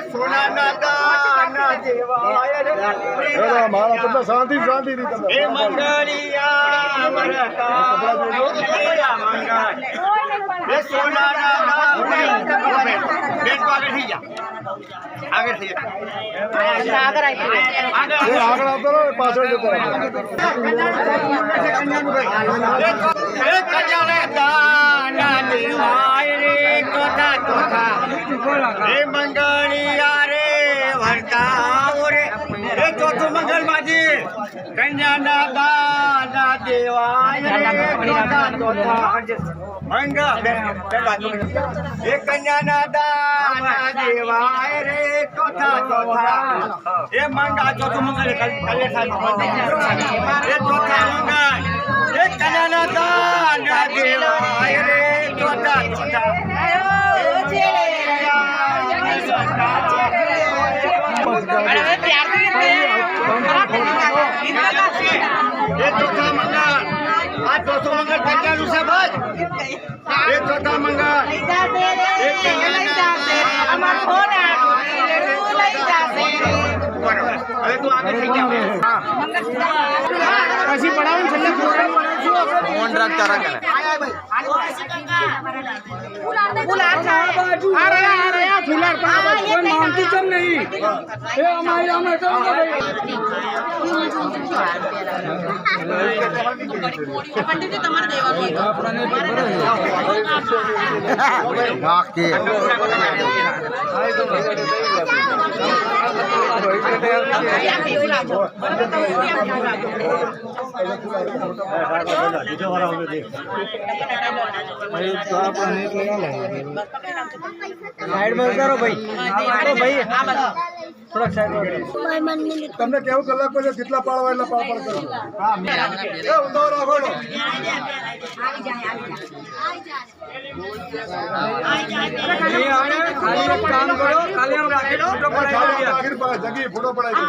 सोना मारा तो शांति शांति मंगलिया सोना आगे मंगलिया रे भरता रे चौथो मंगल माझी कन्या दाना देवाय मंग कन्या दाना देवाय रे चौथा ये मंगा चौथो मंगल ये चौथा मंगल ये कन्या दाना देवाय रे चौथा ये चौथा मंगल आज चौथो मंगल पंचायत साहब ये चौथा मंगल अरे तू आगे થઈ જા પછી પડાવન છેલ્લે ફોન રાખ તારા કરે ફૂલાર આ રહ્યા ફૂલાર કોઈ માનતી કેમ નહીં એ અમારી અમે કહો પંડિતજી તમારે દેવાનું આપણને બાકી તમને કેવું કલાક પછી જેટલા પાડવા એટલા પાડ કરો કામ કરો ખાલી ફોટો પડાવી